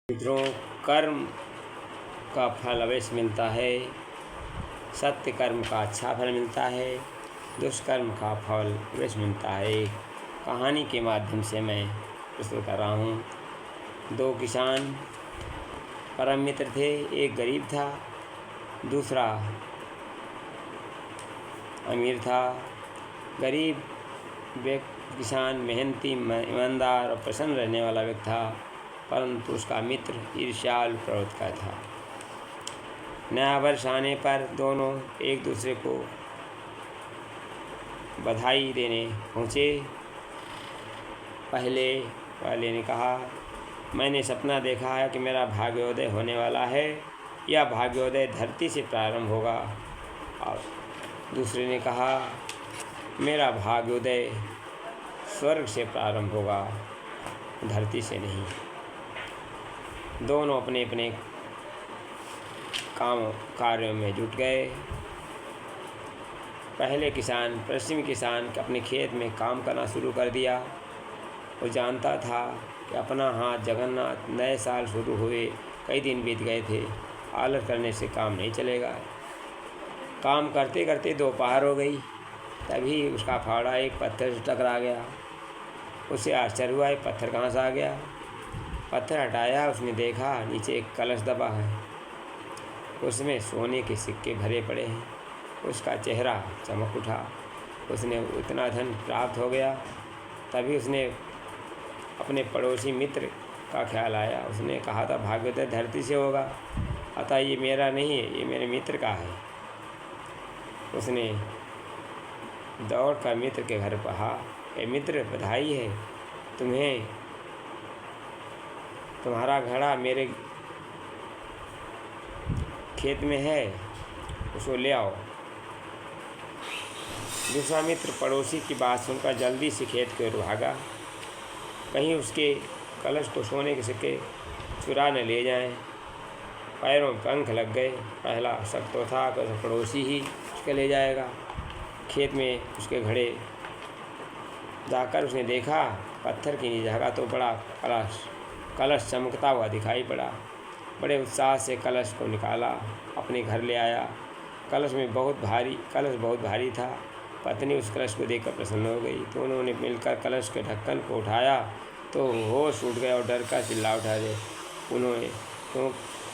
मित्रों, कर्म का फल अवश्य मिलता है। सत्य कर्म का अच्छा फल मिलता है, दुष्कर्म का फल अवश्य मिलता है। कहानी के माध्यम से मैं प्रस्तुत कर रहा हूँ। दो किसान परम मित्र थे। एक गरीब था, दूसरा अमीर था। गरीब किसान मेहनती, ईमानदार और प्रसन्न रहने वाला व्यक्ति था, परंतु उसका मित्र ईर्ष्यालु प्रवृत्ति का था। नया वर्ष आने पर दोनों एक दूसरे को बधाई देने पहुँचे। पहले वाले ने कहा, मैंने सपना देखा है कि मेरा भाग्योदय होने वाला है। यह भाग्योदय धरती से प्रारंभ होगा। और दूसरे ने कहा, मेरा भाग्योदय स्वर्ग से प्रारंभ होगा, धरती से नहीं। दोनों अपने अपने काम कार्यों में जुट गए। पहले किसान, पश्चिमी किसान अपने खेत में काम करना शुरू कर दिया। वो जानता था कि अपना हाथ जगन्नाथ, नए साल शुरू हुए कई दिन बीत गए थे। आलस करने से काम नहीं चलेगा। काम करते करते दोपहर हो गई। तभी उसका फावड़ा एक पत्थर से टकरा गया। उसे आश्चर्य हुआ, ये पत्थर कहाँ से आ गया। पत्थर हटाया, उसने देखा नीचे एक कलश दबा है। उसमें सोने के सिक्के भरे पड़े हैं। उसका चेहरा चमक उठा। उसने इतना धन प्राप्त हो गया। तभी उसने अपने पड़ोसी मित्र का ख्याल आया। उसने कहा था, भाग्योदय धरती से होगा, अतः ये मेरा नहीं है, ये मेरे मित्र का है। उसने दौड़कर मित्र के घर कहा, ए मित्र, बधाई है, तुम्हारा घड़ा मेरे खेत में है, उसको ले आओ। दूसरा मित्र पड़ोसी की बात सुनकर जल्दी से खेत की ओर भागा, कहीं उसके कलश को सोने के सिक्के चुरा न ले जाएं। पैरों में पंख लग गए। पहला शक तो था कि पड़ोसी ही उसके ले जाएगा। खेत में उसके घड़े जाकर उसने देखा, पत्थर की नीचे झाँका तो बड़ा कलश चमकता हुआ दिखाई पड़ा। बड़े उत्साह से कलश को निकाला, अपने घर ले आया। कलश बहुत भारी था। पत्नी उस कलश को देखकर प्रसन्न हो गई। तो उन्होंने मिलकर कलश के ढक्कन को उठाया तो होश उठ गए और डर का चिल्ला उठा दे।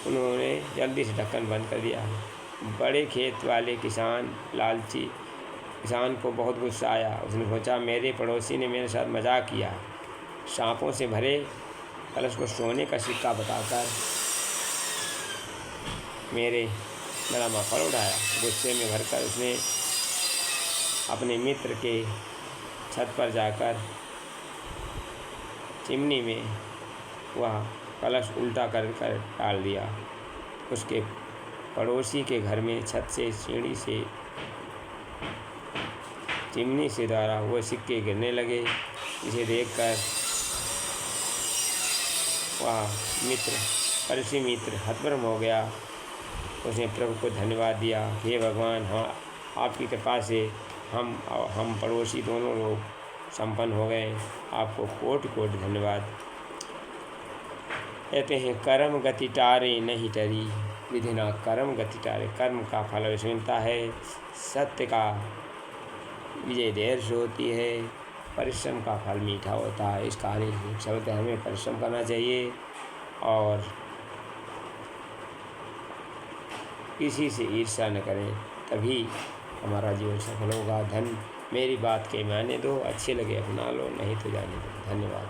उन्होंने जल्दी से ढक्कन बंद कर दिया। बड़े खेत वाले लालची किसान को बहुत गुस्सा आया। उसने सोचा, मेरे पड़ोसी ने मेरे साथ मजाक किया। सांपों से भरे कलश को सोने का सिक्का बताकर मेरा माफल उठाया। गुस्से में भरकर उसने अपने मित्र के छत पर जाकर चिमनी में वह कलश उल्टा कर डाल दिया। उसके पड़ोसी के घर में छत से सीढ़ी से चिमनी से द्वारा वो सिक्के गिरने लगे। इसे देखकर वह पड़ोसी मित्र हतभम्ब हो गया। उसने प्रभु को धन्यवाद दिया, हे भगवान, हाँ, आपकी कृपा से हम पड़ोसी दोनों लोग संपन्न हो गए। आपको कोटि कोटि धन्यवाद। कहते हैं, कर्म गति टारे नहीं टरी, विधि ना कर्म गति टारे। कर्म का फल अवश्य मिलता है। सत्य का विजय देर से होती है। परिश्रम का फल मीठा होता है। इस कहानी से शब्द हमें परिश्रम करना चाहिए और किसी से ईर्ष्या न करें, तभी हमारा जीवन सफल होगा। मेरी बात के माने दो, अच्छे लगे अपना लो, नहीं तो जाने दो। धन्यवाद।